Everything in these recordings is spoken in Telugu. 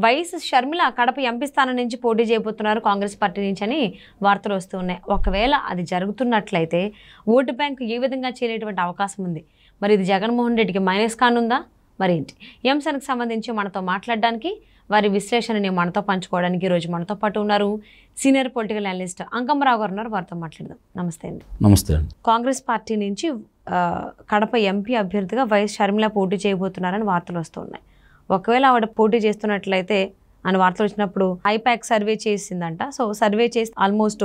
వైఎస్ షర్మిల కడప ఎంపీ స్థానం నుంచి పోటీ చేయబోతున్నారు కాంగ్రెస్ పార్టీ నుంచి అని వార్తలు వస్తున్నాయి. ఒకవేళ అది జరుగుతున్నట్లయితే ఓటు బ్యాంకు ఏ విధంగా చేరేటువంటి అవకాశం ఉంది? మరి ఇది జగన్మోహన్ రెడ్డికి మైనస్ కానుందా? మరి ఏంటి ఈ అంశానికి సంబంధించి మనతో మాట్లాడడానికి, వారి విశ్లేషణని మనతో పంచుకోవడానికి ఈరోజు మనతో పాటు ఉన్నారు సీనియర్ పొలిటికల్ అనలిస్ట్ అంకమ్మరావు గారు ఉన్నారు. వారితో మాట్లాడదాం. నమస్తే అండి. నమస్తే అండి. కాంగ్రెస్ పార్టీ నుంచి కడప ఎంపీ అభ్యర్థిగా వైఎస్ షర్మిల పోటీ చేయబోతున్నారని వార్తలు వస్తున్నాయి. ఒకవేళ ఆవిడ పోటీ చేస్తున్నట్లయితే అని వార్తలు వచ్చినప్పుడు ఐపాక్ సర్వే చేసిందంట. సో సర్వే చేసి ఆల్మోస్ట్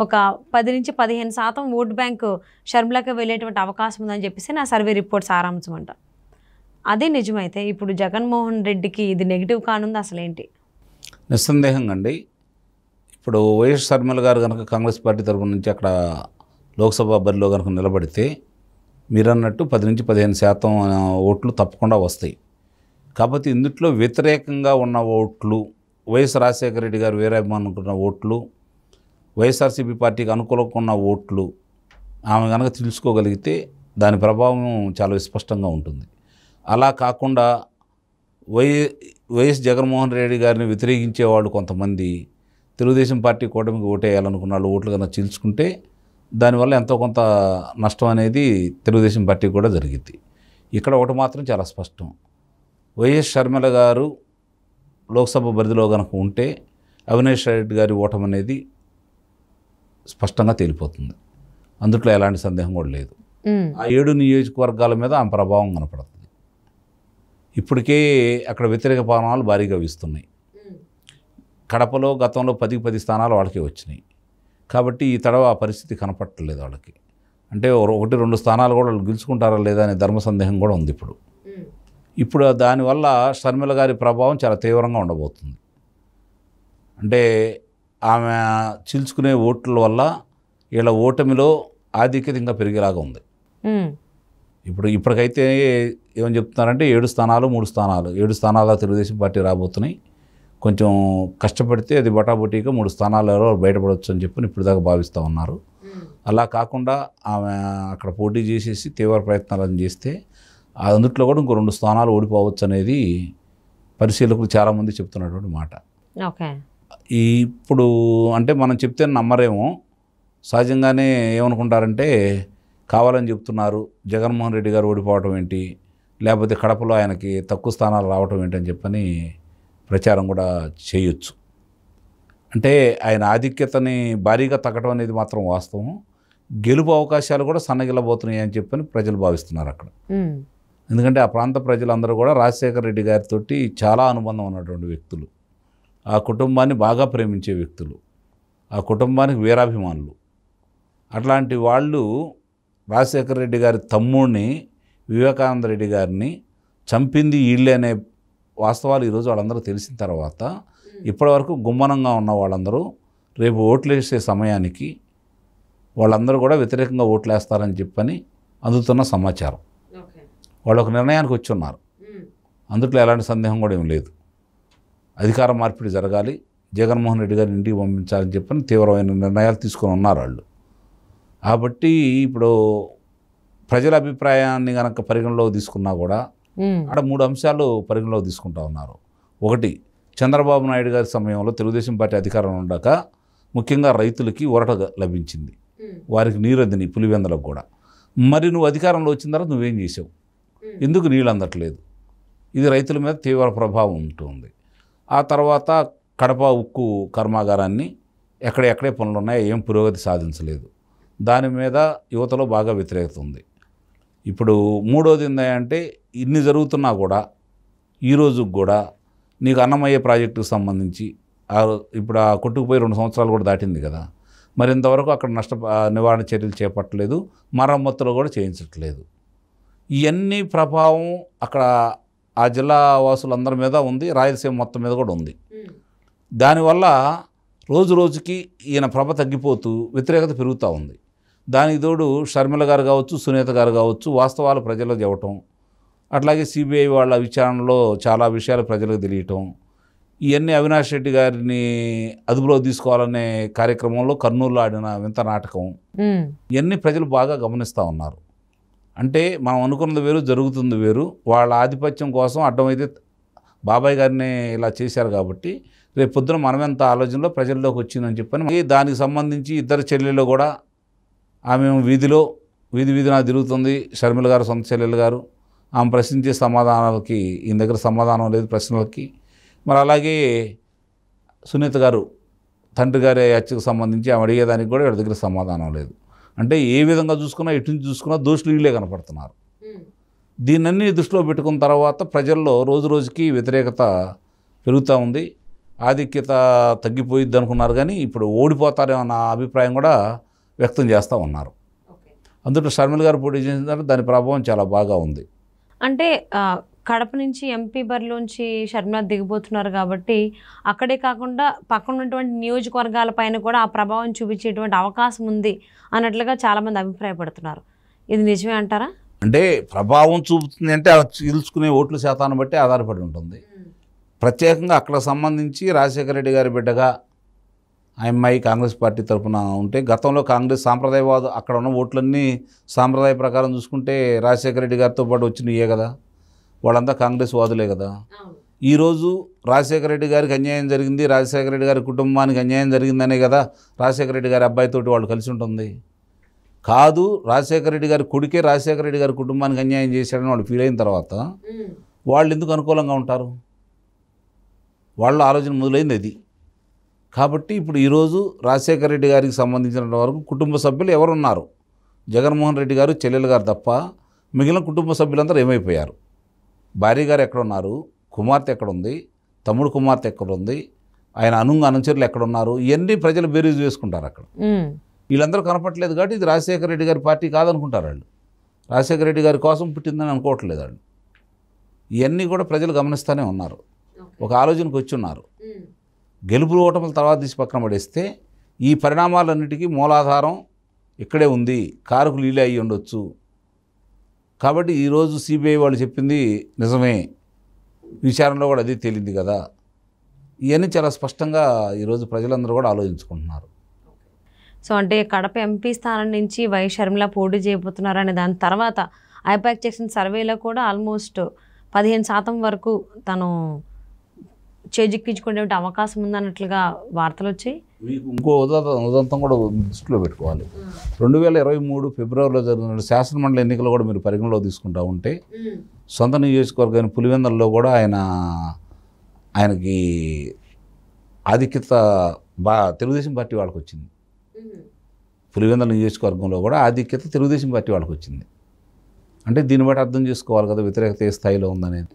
ఒక 10 నుంచి 15% ఓటు బ్యాంకు షర్మిలకి వెళ్ళేటువంటి అవకాశం ఉందని చెప్పేసి నా సర్వే రిపోర్ట్ సారాంశం అంట. అదే నిజమైతే ఇప్పుడు జగన్మోహన్ రెడ్డికి ఇది నెగిటివ్ కానుంది అసలేంటి? నిస్సందేహంగా అండి. ఇప్పుడు వైఎస్ షర్మిల గారు కనుక కాంగ్రెస్ పార్టీ తరఫున నుంచి అక్కడ లోక్సభ బరిలో కనుక నిలబడితే మీరన్నట్టు 10 నుంచి 15% ఓట్లు తప్పకుండా వస్తాయి. కాకపోతే ఇందులో వ్యతిరేకంగా ఉన్న ఓట్లు, వైఎస్ రాజశేఖర రెడ్డి గారు వీరాభిమానుకున్న ఓట్లు, వైఎస్ఆర్సీపీ పార్టీకి అనుకూలంగా ఉన్న ఓట్లు ఆమె కనుక తెలుసుకోగలిగితే దాని ప్రభావం చాలా స్పష్టంగా ఉంటుంది. అలా కాకుండా వైఎస్ జగన్మోహన్ రెడ్డి గారిని వ్యతిరేకించే వాళ్ళు కొంతమంది తెలుగుదేశం పార్టీ కూటమికి ఓటేయాలనుకున్న వాళ్ళు ఓట్లు కనుక చీల్చుకుంటే దానివల్ల ఎంతో కొంత నష్టం అనేది తెలుగుదేశం పార్టీకి కూడా జరిగింది. ఇక్కడ ఒకటి మాత్రం చాలా స్పష్టం, వైఎస్ షర్మిల గారు లోక్సభ బరిలో కనుక ఉంటే అవినాష్ రెడ్డి గారి ఓటమి అనేది స్పష్టంగా తేలిపోతుంది. అందుట్లో ఎలాంటి సందేహం కూడా లేదు. ఆ 7 నియోజకవర్గాల మీద ఆమె ప్రభావం కనపడుతుంది. ఇప్పటికే అక్కడ వ్యతిరేక పవనాలు భారీగా వీస్తున్నాయి. కడపలో గతంలో 10 స్థానాలు వాళ్ళకి వచ్చినాయి. కాబట్టి ఈ తడవ ఆ పరిస్థితి కనపట్టలేదు వాళ్ళకి. అంటే 1-2 స్థానాలు కూడా వాళ్ళు గెలుచుకుంటారా లేదా అనే ధర్మ సందేహం కూడా ఉంది. ఇప్పుడు దానివల్ల షర్మిల గారి ప్రభావం చాలా తీవ్రంగా ఉండబోతుంది. అంటే ఆమె చీల్చుకునే ఓట్ల వల్ల వీళ్ళ ఓటమిలో ఆధిక్యత ఇంకా పెరిగేలాగా ఉంది. ఇప్పటికైతే ఏమని చెప్తున్నారంటే 7 స్థానాలు 3 స్థానాలు 7 స్థానాల తెలుగుదేశం పార్టీ రాబోతున్నాయి. కొంచెం కష్టపడితే అది బటాబుటీగా 3 స్థానాలలో బయటపడవచ్చు అని చెప్పి ఇప్పుడు దాకా భావిస్తూ ఉన్నారు. అలా కాకుండా ఆమె అక్కడ పోటీ చేసేసి తీవ్ర ప్రయత్నాలను చేస్తే అందుట్లో కూడా ఇంకో 2 స్థానాలు ఓడిపోవచ్చు అనేది పరిశీలకులు చాలామంది చెప్తున్నటువంటి మాట. ఓకే, ఇప్పుడు అంటే మనం చెప్తే నమ్మరేమో, సహజంగానే ఏమనుకుంటారంటే కావాలని చెప్తున్నారు, జగన్మోహన్ రెడ్డి గారు ఓడిపోవటం ఏంటి, లేకపోతే కడపలో ఆయనకి తక్కువ స్థానాలు రావటం ఏంటి అని చెప్పని ప్రచారం కూడా చేయొచ్చు. అంటే ఆయన ఆధిక్యతని భారీగా తగ్గడం అనేది మాత్రం వాస్తవం. గెలుపు అవకాశాలు కూడా సన్నగిల్లబోతున్నాయి అని చెప్పని ప్రజలు భావిస్తున్నారు అక్కడ. ఎందుకంటే ఆ ప్రాంత ప్రజలందరూ కూడా రాజశేఖర రెడ్డి గారితో చాలా అనుబంధం ఉన్నటువంటి వ్యక్తులు, ఆ కుటుంబాన్ని బాగా ప్రేమించే వ్యక్తులు, ఆ కుటుంబానికి వీరాభిమానులు. అట్లాంటి వాళ్ళు రాజశేఖర రెడ్డి గారి తమ్ముడిని వివేకానంద రెడ్డి గారిని చంపింది వీళ్ళే అనే వాస్తవాలు ఈరోజు వాళ్ళందరూ తెలిసిన తర్వాత ఇప్పటివరకు గుమ్మనంగా ఉన్న వాళ్ళందరూ రేపు ఓట్లు వేసే సమయానికి వాళ్ళందరూ కూడా వ్యతిరేకంగా ఓట్లు వేస్తారని చెప్పని అందుతున్న సమాచారం. వాళ్ళు ఒక నిర్ణయానికి వచ్చి ఉన్నారు. అందుట్లో ఎలాంటి సందేహం కూడా ఏం లేదు. అధికార మార్పిడి జరగాలి, జగన్మోహన్ రెడ్డి గారిని ఇంటికి పంపించాలని చెప్పని తీవ్రమైన నిర్ణయాలు తీసుకొని ఉన్నారు వాళ్ళు. కాబట్టి ఇప్పుడు ప్రజల అభిప్రాయాన్ని కనుక పరిగణలోకి తీసుకున్నా కూడా అక్కడ 3 అంశాలు పరిగణలోకి తీసుకుంటా ఉన్నారు. ఒకటి, చంద్రబాబు నాయుడు గారి సమయంలో తెలుగుదేశం పార్టీ అధికారంలో ఉండక ముఖ్యంగా రైతులకి ఊరట లభించింది, వారికి నీరందిని పులివెందులకు కూడా. మరి నువ్వు అధికారంలో వచ్చిన తర్వాత నువ్వేం చేసావు, ఎందుకు నీళ్ళు అందట్లేదు? ఇది రైతుల మీద తీవ్ర ప్రభావం ఉంటుంది. ఆ తర్వాత కడప ఉక్కు కర్మాగారాన్ని ఎక్కడే పనులు ఉన్నాయో ఏం పురోగతి సాధించలేదు, దాని మీద యువతలో బాగా వ్యతిరేకత ఉంది. ఇప్పుడు మూడోది ఏంటంటే ఇన్ని జరుగుతున్నా కూడా ఈరోజు కూడా నీకు అన్నమయ్య ప్రాజెక్టుకు సంబంధించి ఇప్పుడు ఆ కొట్టుకుపోయి 2 సంవత్సరాలు కూడా దాటింది కదా, మరి ఇంతవరకు అక్కడ నివారణ చర్యలు చేపట్టలేదు, మరమ్మతులు కూడా చేయించట్లేదు. ఇవన్నీ ప్రభావం అక్కడ ఆ జిల్లా వాసులందరి మీద ఉంది, రాయలసీమ మొత్తం మీద కూడా ఉంది. దానివల్ల రోజు రోజుకి ఈయన ప్రభ తగ్గిపోతూ వ్యతిరేకత పెరుగుతూ ఉంది. దానికి తోడు షర్మిల గారు కావచ్చు, సునీత గారు కావచ్చు, వాస్తవాలు ప్రజలకు చెప్పటం, అట్లాగే సిబిఐ వాళ్ళ విచారణలో చాలా విషయాలు ప్రజలకు తెలియటం, ఇవన్నీ అవినాష్ రెడ్డి గారిని అదుపులో తీసుకోవాలనే కార్యక్రమంలో కర్నూలులో ఆడిన వింత నాటకం, ఇవన్నీ ప్రజలు బాగా గమనిస్తూ ఉన్నారు. అంటే మనం అనుకున్నది వేరు, జరుగుతుంది వేరు. వాళ్ళ ఆధిపత్యం కోసం అడ్డమైతే బాబాయ్ గారిని ఇలా చేశారు కాబట్టి రేపు పొద్దున మనమెంత ఆలోచనలో ప్రజల్లోకి వచ్చిందని చెప్పని దానికి సంబంధించి ఇద్దరు చెల్లెళ్ళు కూడా ఆమె వీధిన తిరుగుతుంది. షర్మిల గారు సొంత చెల్లెలు గారు ఆమె ప్రశ్నించే సమాధానాలకి ఈయన దగ్గర సమాధానం లేదు ప్రశ్నలకి. మరి అలాగే సునీత గారు తండ్రి గారి హత్యకు సంబంధించి ఆమె అడిగేదానికి కూడా వీళ్ళ దగ్గర సమాధానం లేదు. అంటే ఏ విధంగా చూసుకున్నా ఎటు నుంచి చూసుకున్నా దోషులు వీళ్ళే కనపడుతున్నారు. దీన్నన్నీ దృష్టిలో పెట్టుకున్న తర్వాత ప్రజల్లో రోజు రోజుకి వ్యతిరేకత పెరుగుతూ ఉంది. ఆధిక్యత తగ్గిపోయిద్ది అనుకున్నారు, కానీ ఇప్పుడు ఓడిపోతారేమన్న అభిప్రాయం కూడా వ్యక్తం చేస్తూ ఉన్నారు. అందులో షర్మిల గారు పోటీ చేసిన తర్వాత దాని ప్రభావం చాలా బాగా ఉంది. అంటే కడప నుంచి ఎంపీ బరిలోంచి షర్మిల దిగిపోతున్నారు కాబట్టి అక్కడే కాకుండా పక్కన ఉన్నటువంటి నియోజకవర్గాల పైన కూడా ఆ ప్రభావం చూపించేటువంటి అవకాశం ఉంది అన్నట్లుగా చాలామంది అభిప్రాయపడుతున్నారు. ఇది నిజమే అంటారా? అంటే ప్రభావం చూపుతుంది అంటే చీల్చుకునే ఓట్ల శాతాన్ని బట్టి ఆధారపడి ఉంటుంది. ప్రత్యేకంగా అక్కడ సంబంధించి రాజశేఖర రెడ్డి గారి బిడ్డగా ఆ అమ్మాయి కాంగ్రెస్ పార్టీ తరఫున ఉంటే, గతంలో కాంగ్రెస్ సాంప్రదాయవాదు అక్కడ ఉన్న ఓట్లన్నీ సాంప్రదాయ ప్రకారం చూసుకుంటే రాజశేఖర రెడ్డి గారితో పాటు వచ్చినయే కదా, వాళ్ళంతా కాంగ్రెస్ వాదులే కదా. ఈరోజు రాజశేఖర రెడ్డి గారికి అన్యాయం జరిగింది, రాజశేఖర రెడ్డి గారి కుటుంబానికి అన్యాయం జరిగిందనే కదా రాజశేఖర రెడ్డి గారి అబ్బాయితోటి వాళ్ళు కలిసి ఉంటుంది. కాదు, రాజశేఖర రెడ్డి గారి కొడుకే రాజశేఖర రెడ్డి గారి కుటుంబానికి అన్యాయం చేశాడని వాళ్ళు ఫీల్ అయిన తర్వాత వాళ్ళు ఎందుకు అనుకూలంగా ఉంటారు? వాళ్ళ ఆలోచన మొదలైంది అది. కాబట్టి ఇప్పుడు ఈరోజు రాజశేఖర రెడ్డి గారికి సంబంధించినంత వరకు కుటుంబ సభ్యులు ఎవరున్నారు? జగన్మోహన్ రెడ్డి గారు, చెల్లెలు గారు తప్ప మిగిలిన కుటుంబ సభ్యులందరూ ఏమైపోయారు? భార్య గారు ఎక్కడున్నారు? కుమార్తె ఎక్కడుంది? తమ్ముడు కుమార్తె ఎక్కడుంది? ఆయన అనుచరులు ఎక్కడున్నారు? ఇవన్నీ ప్రజలు బేరీజు వేసుకుంటారు అక్కడ. వీళ్ళందరూ కనపట్లేదు కాబట్టి ఇది రాజశేఖర రెడ్డి గారి పార్టీ కాదనుకుంటారు వాళ్ళు. రాజశేఖర రెడ్డి గారి కోసం పుట్టిందని అనుకోవట్లేదు వాళ్ళు. ఇవన్నీ కూడా ప్రజలు గమనిస్తూనే ఉన్నారు, ఒక ఆలోచనకు వచ్చి ఉన్నారు. గెలుపు ఓటముల తర్వాత తీసి పక్కన పడేస్తే ఈ పరిణామాలన్నిటికీ మూలాధారం ఇక్కడే ఉంది, కారకులు వీళ్ళే అయ్యి ఉండొచ్చు. కాబట్టి ఈరోజు సిబిఐ వాళ్ళు చెప్పింది నిజమే, విచారణలో కూడా అది తేలింది కదా. ఇవన్నీ చాలా స్పష్టంగా ఈరోజు ప్రజలందరూ కూడా ఆలోచించుకుంటున్నారు. సో అంటే కడప ఎంపీ స్థానం నుంచి వై షర్మిల పోటీ చేయబోతున్నారనే దాని తర్వాత ఐపాక్ చేసిన సర్వేలో కూడా ఆల్మోస్ట్ 15% వరకు తను చేజిక్కించుకునే అవకాశం ఉందన్నట్లుగా వార్తలు వచ్చాయి. మీకు ఇంకో ఉదంతం కూడా దృష్టిలో పెట్టుకోవాలి. 2023 ఫిబ్రవరిలో జరిగిన శాసనమండలి ఎన్నికలు కూడా మీరు పరిగణలో తీసుకుంటా ఉంటే సొంత నియోజకవర్గం పులివెందులలో కూడా ఆయనకి ఆధిక్యత తెలుగుదేశం పార్టీ వాళ్ళకి వచ్చింది. పులివెందుల నియోజకవర్గంలో కూడా ఆధిక్యత తెలుగుదేశం పార్టీ వాళ్ళకి వచ్చింది. అంటే దీన్ని బట్టి అర్థం చేసుకోవాలి కదా వ్యతిరేకత ఏ స్థాయిలో ఉందనేది.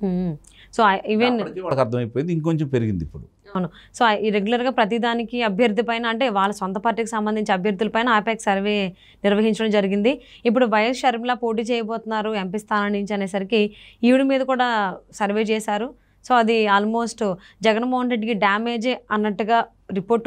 సో ఈవెన్ వాళ్ళకి అర్థమైపోయింది, ఇంకొంచెం పెరిగింది ఇప్పుడు. అవును. సో రెగ్యులర్గా ప్రతిదానికి అభ్యర్థి పైన అంటే వాళ్ళ సొంత పార్టీకి సంబంధించి అభ్యర్థుల పైన ఐపాక్ సర్వే నిర్వహించడం జరిగింది. ఇప్పుడు వైఎస్ షర్మిల పోటీ చేయబోతున్నారు ఎంపీ స్థానం నుంచి అనేసరికి ఈవిడ మీద కూడా సర్వే చేశారు. సో అది ఆల్మోస్ట్ జగన్మోహన్ రెడ్డికి డ్యామేజే అన్నట్టుగా రిపోర్ట్